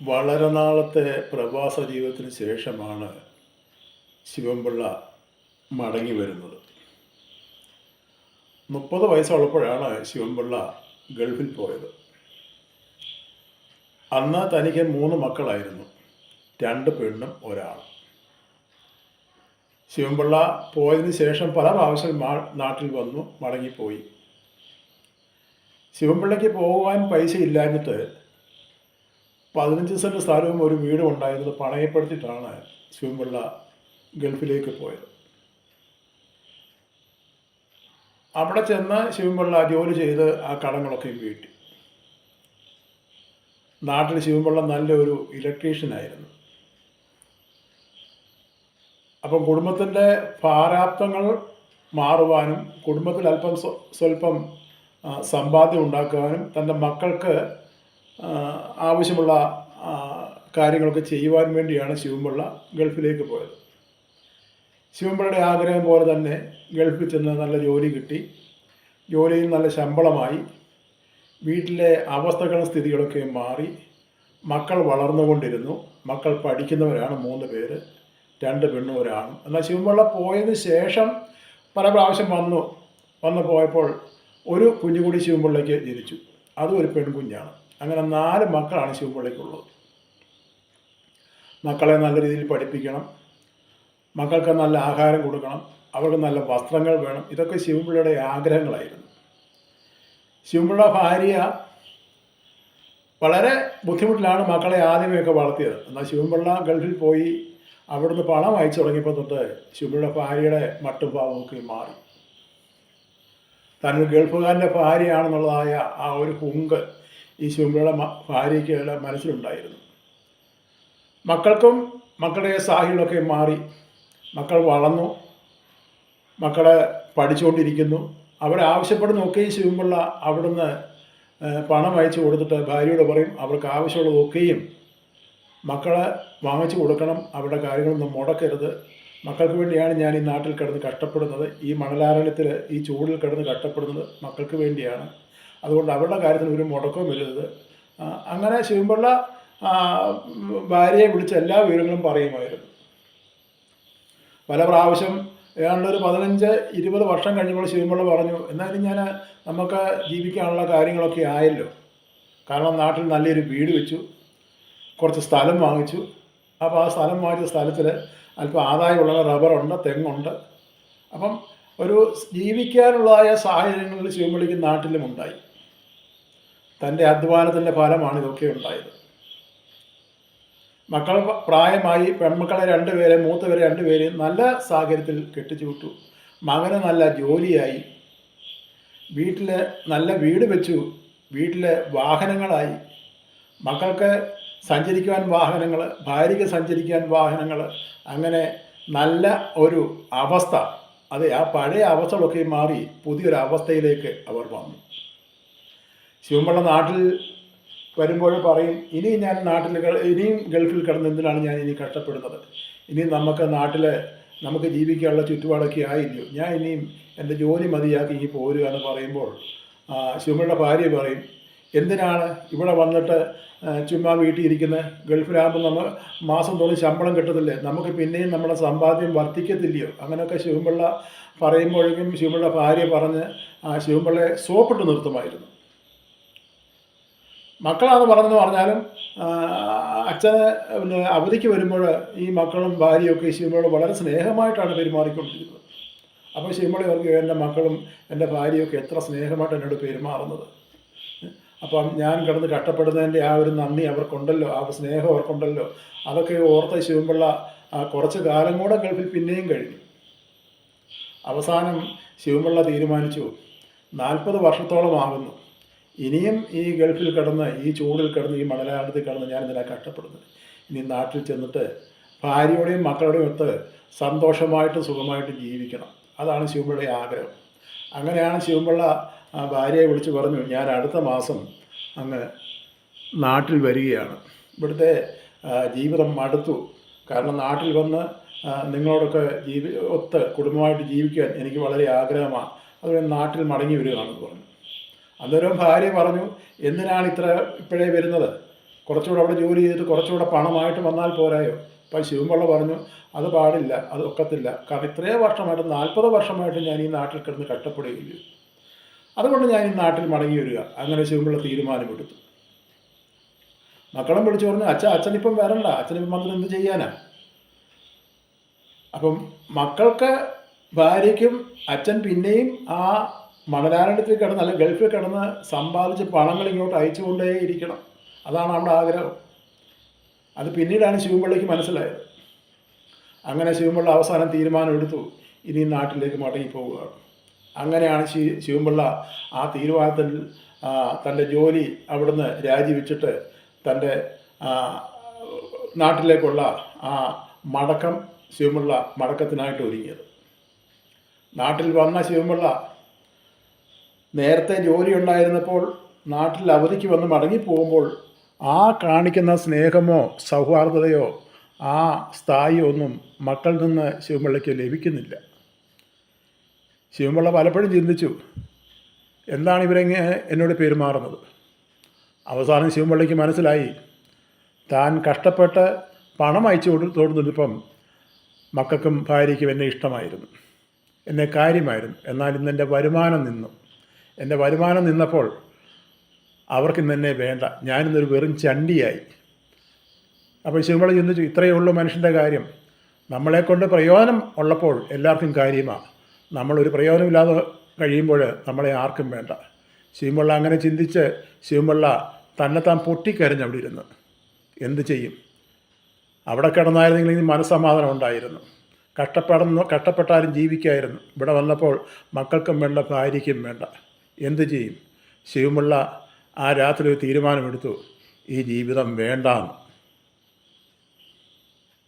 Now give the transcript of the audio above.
വളരെ നാളത്തെ പ്രവാസ ജീവിതത്തിന് ശേഷമാണ് ശിവൻപിള്ള മടങ്ങി വരുന്നത്. 30 വയസ്സുള്ളപ്പോഴാണ് ശിവൻപിള്ള ഗൾഫിൽ പോയത്. അന്ന് തനിക്ക് 3 മക്കളായിരുന്നു, 2 പെണ്ണും ഒരാളും. ശിവൻപിള്ള പോയതിന് ശേഷം പല പ്രാവശ്യം നാട്ടിൽ വന്നു മടങ്ങിപ്പോയി. ശിവൻപിള്ളയ്ക്ക് പോകുവാൻ പൈസ ഇല്ലാഞ്ഞിട്ട് 15 സെൻറ്റ് സ്ഥലവും ഒരു വീടും ഉണ്ടായിരുന്നത് പണയപ്പെടുത്തിയിട്ടാണ് ശിവൻപിള്ള ഗൾഫിലേക്ക് പോയത്. അവിടെ ചെന്ന് ശിവൻപിള്ള ജോലി ചെയ്ത് ആ കടങ്ങളൊക്കെ വീട്ടി. നാട്ടിൽ ശിവൻപിള്ള നല്ലൊരു ഇലക്ട്രീഷ്യനായിരുന്നു. അപ്പം കുടുംബത്തിൻ്റെ പ്രാരാബ്ദങ്ങൾ മാറുവാനും കുടുംബത്തിൽ അല്പം സ്വല്പം സമ്പാദ്യം ഉണ്ടാക്കുവാനും തൻ്റെ മക്കൾക്ക് ആവശ്യമുള്ള കാര്യങ്ങളൊക്കെ ചെയ്യുവാൻ വേണ്ടിയാണ് ശിവൻപിള്ള ഗൾഫിലേക്ക് പോയത്. ശിവൻപിള്ളയുടെ ആഗ്രഹം പോലെ തന്നെ ഗൾഫിൽ ചെന്ന് നല്ല ജോലി കിട്ടി. ജോലിയിൽ നല്ല ശമ്പളമായി. വീട്ടിലെ അവസ്ഥകളും സ്ഥിതികളൊക്കെ മാറി. മക്കൾ വളർന്നുകൊണ്ടിരുന്നു. മക്കൾ പഠിക്കുന്നവരാണ്, 3 പേര്, 2 പെണ്ണും ഒരാണും. എന്നാൽ ശിവൻപിള്ള പോയതിന് ശേഷം പല പ്രാവശ്യം വന്നു പോയപ്പോൾ ഒരു കുഞ്ഞു കൂടി ശിവൻപിള്ളയ്ക്ക് ജനിച്ചു. അതും ഒരു പെൺകുഞ്ഞാണ്. അങ്ങനെ 4 മക്കളാണ് ശിവൻപിള്ളയ്ക്കുള്ളത്. മക്കളെ നല്ല രീതിയിൽ പഠിപ്പിക്കണം, മക്കൾക്ക് നല്ല ആഹാരം കൊടുക്കണം, അവർക്ക് നല്ല വസ്ത്രങ്ങൾ വേണം. ഇതൊക്കെ ശിവൻപിള്ളയുടെ ആഗ്രഹങ്ങളായിരുന്നു. ശിവൻപിള്ള ഭാര്യ വളരെ ബുദ്ധിമുട്ടിലാണ് മക്കളെ ആദ്യമേയൊക്കെ വളർത്തിയത്. എന്നാൽ ശിവൻപിള്ള ഗൾഫിൽ പോയി അവിടുന്ന് പണം അയച്ചു തുടങ്ങിയപ്പോൾ തൊട്ട് ശിവൻപിള്ള ഭാര്യയുടെ മട്ടും ഭാവമൊക്കെ മാറി. താനൊരു ഗൾഫുകാരൻ്റെ ഭാര്യയാണെന്നുള്ളതായ ആ ഒരു ഹുങ്ക് ഈ ശിവൻപിള്ളയുടെ ഭാര്യയ്ക്ക് മനസ്സിലുണ്ടായിരുന്നു. മക്കൾക്കും മക്കളുടെ സാഹചര്യമൊക്കെ മാറി. മക്കൾ വളർന്നു, മക്കളെ പഠിച്ചുകൊണ്ടിരിക്കുന്നു. അവരാവശ്യപ്പെടുന്നതൊക്കെ ഈ ശിവൻപിള്ള അവിടുന്ന് പണം അയച്ചു കൊടുത്തിട്ട് ഭാര്യയോട് പറയും അവർക്ക് ആവശ്യമുള്ളതൊക്കെയും മക്കളെ വാങ്ങിച്ചു കൊടുക്കണം, അവരുടെ കാര്യങ്ങളൊന്നും മുടക്കരുത്. മക്കൾക്ക് വേണ്ടിയാണ് ഞാൻ ഈ നാട്ടിൽ കിടന്ന് കഷ്ടപ്പെടുന്നത്, ഈ മണലാരണ്യത്തിൽ ഈ ചൂടിൽ കിടന്ന് കഷ്ടപ്പെടുന്നത് മക്കൾക്ക് വേണ്ടിയാണ്. അതുകൊണ്ട് അവരുടെ കാര്യത്തിന് ഒരു മുടക്കവും വരരുത്. അങ്ങനെ ശിവൻപിള്ള ഭാര്യയെ വിളിച്ച് എല്ലാ വിവരങ്ങളും പറയുമായിരുന്നു. പല പ്രാവശ്യം ഏതാണ്ടൊരു 15-20 വർഷം കഴിഞ്ഞപ്പോൾ ശിവൻപിള്ള പറഞ്ഞു, എന്നാലും നമുക്ക് ജീവിക്കാനുള്ള കാര്യങ്ങളൊക്കെ ആയല്ലോ. കാരണം നാട്ടിൽ നല്ലൊരു വീട് വെച്ചു, കുറച്ച് സ്ഥലം വാങ്ങിച്ചു. അപ്പോൾ ആ സ്ഥലം വാങ്ങിച്ച സ്ഥലത്തിൽ അല്പം ആദായമുള്ള റബ്ബറുണ്ട്, തെങ്ങുണ്ട്. അപ്പം ഒരു ജീവിക്കാനുള്ളതായ സാഹചര്യങ്ങളിൽ ശിവൻപിള്ളയ്ക്ക് നാട്ടിലും ഉണ്ടായി. തൻ്റെ അധ്വാനത്തിൻ്റെ ഫലമാണ് ഇതൊക്കെ ഉണ്ടായത്. മക്കൾ പ്രായമായി. പെൺമക്കളെ 2 പേരെ, മൂത്തവരെ 2 പേര് നല്ല സാഹചര്യത്തിൽ കെട്ടിച്ചു വിട്ടു. മകന് നല്ല ജോലിയായി. വീട്ടിൽ നല്ല വീട് വെച്ചു. വീട്ടിൽ വാഹനങ്ങളായി. മക്കൾക്ക് സഞ്ചരിക്കുവാൻ വാഹനങ്ങൾ, ഭാര്യയ്ക്ക് സഞ്ചരിക്കാൻ വാഹനങ്ങൾ. അങ്ങനെ നല്ല ഒരു അവസ്ഥ. അതെ, ആ പഴയ അവസ്ഥകളൊക്കെ മാറി പുതിയൊരു അവസ്ഥയിലേക്ക് അവർ വന്നു. ശിവൻപിള്ള നാട്ടിൽ വരുമ്പോൾ പറയും, ഇനിയും ഗൾഫിൽ കിടന്ന് എന്തിനാണ് ഞാൻ ഇനി കഷ്ടപ്പെടുന്നത്? ഇനിയും നമുക്ക് നാട്ടിൽ നമുക്ക് ജീവിക്കാനുള്ള ചുറ്റുപാടൊക്കെ ആയില്ലയോ, ഞാൻ ഇനിയും എൻ്റെ ജോലി മതിയാക്കി ഇനി പോരുക എന്ന് പറയുമ്പോൾ ശിവൻപിള്ളയുടെ ഭാര്യ പറയും, എന്തിനാണ് ഇവിടെ വന്നിട്ട് ചുമ്മാ വീട്ടിൽ ഇരിക്കുന്നത്? ഗൾഫിലാകുമ്പോൾ നമ്മൾ മാസം തോറും ശമ്പളം കിട്ടത്തില്ലേ, നമുക്ക് പിന്നെയും നമ്മുടെ സമ്പാദ്യം വർദ്ധിക്കത്തില്ലയോ? അങ്ങനെയൊക്കെ ശിവൻപിള്ള പറയുമ്പോഴേക്കും ശിവൻപിള്ളയുടെ ഭാര്യ പറഞ്ഞ് ശിവൻപിള്ളയെ സോപ്പിട്ട് നിർത്തുമായിരുന്നു. മക്കളാണ് പറഞ്ഞാലും അച്ഛന് അവധിക്ക് വരുമ്പോൾ ഈ മക്കളും ഭാര്യയൊക്കെ ശിവൻപിള്ളയോട് വളരെ സ്നേഹമായിട്ടാണ് പെരുമാറിക്കൊണ്ടിരിക്കുന്നത്. അപ്പോൾ ശിവൻപിള്ള അവർക്ക് എൻ്റെ മക്കളും എൻ്റെ ഭാര്യയൊക്കെ എത്ര സ്നേഹമായിട്ട് എന്നോട് പെരുമാറുന്നത്. അപ്പം ഞാൻ കിടന്ന് കഷ്ടപ്പെടുന്നതിൻ്റെ ആ ഒരു നന്ദി അവർക്കുണ്ടല്ലോ, ആ സ്നേഹം അവർക്കുണ്ടല്ലോ. അതൊക്കെ ഓർത്ത ശിവൻപിള്ള കുറച്ച് കാലം കൂടെ ഗൾഫിൽ പിന്നെയും കഴിഞ്ഞു. അവസാനം ശിവൻപിള്ള തീരുമാനിച്ചു, 40 വർഷത്തോളം ആകുന്നു ഇനിയും ഈ ഗൾഫിൽ കിടന്ന്, ഈ ചൂടിൽ കിടന്ന്, ഈ മണലാരണ്യത്തിൽ കിടന്ന് ഞാൻ ഇതിനാണ് കഷ്ടപ്പെടുന്നത്. ഇനി നാട്ടിൽ ചെന്നിട്ട് ഭാര്യയോടെയും മക്കളുടെയും ഒത്ത് സന്തോഷമായിട്ടും സുഖമായിട്ടും ജീവിക്കണം. അതാണ് ശിവൻപിള്ളയുടെ ആഗ്രഹം. അങ്ങനെയാണ് ശിവൻപിള്ള ഭാര്യയെ വിളിച്ച് പറഞ്ഞു, ഞാൻ അടുത്ത മാസം അങ്ങ് നാട്ടിൽ വരികയാണ്. ഇവിടുത്തെ ജീവിതം മടുത്തു. കാരണം നാട്ടിൽ വന്ന് നിങ്ങളോടൊക്കെ ഒത്ത് കുടുംബമായിട്ട് ജീവിക്കാൻ എനിക്ക് വളരെ ആഗ്രഹമാണ്. അതുകൊണ്ട് നാട്ടിൽ മടങ്ങി വരികയാണെന്ന് പറഞ്ഞു. അന്നേരം ഭാര്യ പറഞ്ഞു, എന്തിനാണ് ഇപ്പോഴേ വരുന്നത്? കുറച്ചുകൂടെ അവിടെ ജോലി ചെയ്തിട്ട് കുറച്ചുകൂടെ പണമായിട്ട് വന്നാൽ പോരായോ? അപ്പം ശിവൻപിള്ള പറഞ്ഞു, അത് പാടില്ല, അത് ഒക്കത്തില്ല. കാരണം ഇത്രയും വർഷമായിട്ട് 40 വർഷമായിട്ട് ഞാൻ ഈ നാട്ടിൽ കിടന്ന് കഷ്ടപ്പെടുകയില്ല. അതുകൊണ്ട് ഞാൻ ഈ നാട്ടിൽ മടങ്ങി വരിക. അങ്ങനെ ശിവൻപിള്ള തീരുമാനമെടുത്തു. മക്കളും വിളിച്ചു പറഞ്ഞു, അച്ഛനിപ്പം വരണ്ട, അച്ഛനിപ്പം വന്നിട്ട് എന്ത് ചെയ്യാനാ? അപ്പം മക്കൾക്ക്, ഭാര്യയ്ക്കും അച്ഛൻ പിന്നെയും ആ മണലാരണ്യത്തിൽ കിടന്ന് അല്ലെങ്കിൽ ഗൾഫിൽ കിടന്ന് സമ്പാദിച്ച് പണങ്ങൾ ഇങ്ങോട്ട് അയച്ചുകൊണ്ടേ ഇരിക്കണം. അതാണ് നമ്മുടെ ആഗ്രഹം. അത് പിന്നീടാണ് ശിവൻപിള്ളയ്ക്ക് മനസ്സിലായത്. അങ്ങനെ ശിവൻപിള്ള അവസാനം തീരുമാനമെടുത്തു, ഇനി നാട്ടിലേക്ക് മടങ്ങിപ്പോവുകയാണ്. അങ്ങനെയാണ് ശിവൻപിള്ള ആ തീരുമാനത്തിൽ തൻ്റെ ജോലി അവിടുന്ന് രാജിവെച്ചിട്ട് തൻ്റെ നാട്ടിലേക്കുള്ള ആ മടക്കം ശിവൻപിള്ള മടക്കത്തിനായിട്ട് ഒരുങ്ങിയത്. നാട്ടിൽ വന്ന ശിവൻപിള്ള നേരത്തെ ജോലി ഉണ്ടായിരുന്നപ്പോൾ നാട്ടിൽ അവധിക്ക് വന്ന് മടങ്ങിപ്പോകുമ്പോൾ ആ കാണിക്കുന്ന സ്നേഹമോ സൗഹാർദ്ദതയോ ആ സ്ഥായിയോ ഒന്നും മക്കളിൽ നിന്ന് ശിവൻപിള്ളയ്ക്ക് ലഭിക്കുന്നില്ല. ശിവൻപിള്ള പലപ്പോഴും ചിന്തിച്ചു, എന്താണ് ഇവരെങ്ങനെ എന്നോട് പെരുമാറുന്നത്? അവസാനം ശിവൻപിള്ളയ്ക്ക് മനസ്സിലായി, താൻ കഷ്ടപ്പെട്ട് പണം അയച്ചു കൊടുത്തിപ്പം മക്കൾക്കും ഭാര്യയ്ക്കും എന്നെ ഇഷ്ടമായിരുന്നു, എന്നെ കാര്യമായിരുന്നു. എന്നാൽ ഇന്ന് എൻ്റെ വരുമാനം നിന്നു. എൻ്റെ വരുമാനം നിന്നപ്പോൾ അവർക്കിന്ന് എന്നെ വേണ്ട, ഞാനിന്നൊരു വെറും ചണ്ടിയായി. അപ്പോൾ ശിവൻപിള്ള ചിന്തിച്ചു, ഇത്രയേ ഉള്ളൂ മനുഷ്യൻ്റെ കാര്യം. നമ്മളെക്കൊണ്ട് പ്രയോജനം ഉള്ളപ്പോൾ എല്ലാവർക്കും കാര്യമാണ്, നമ്മളൊരു പ്രയോജനമില്ലാതെ കഴിയുമ്പോൾ നമ്മളെ ആർക്കും വേണ്ട. ശിവൻപിള്ള അങ്ങനെ ചിന്തിച്ച് ശിവൻപിള്ള തന്നെത്താൻ പൊട്ടിക്കരഞ്ഞ് അവിടെ ഇരുന്ന്. എന്ത് ചെയ്യും? അവിടെ കിടന്നായിരുന്നെങ്കിൽ മനസ്സമാധാനം ഉണ്ടായിരുന്നു, കഷ്ടപ്പെട്ടാലും ജീവിക്കായിരുന്നു. ഇവിടെ വന്നപ്പോൾ മക്കൾക്കും വേണ്ട, ഭാര്യയ്ക്കും വേണ്ട. എന്ത് ചെയ്യും? ശിവൻപിള്ള ആ രാത്രി ഒരു തീരുമാനമെടുത്തു, ഈ ജീവിതം വേണ്ടാന്ന്.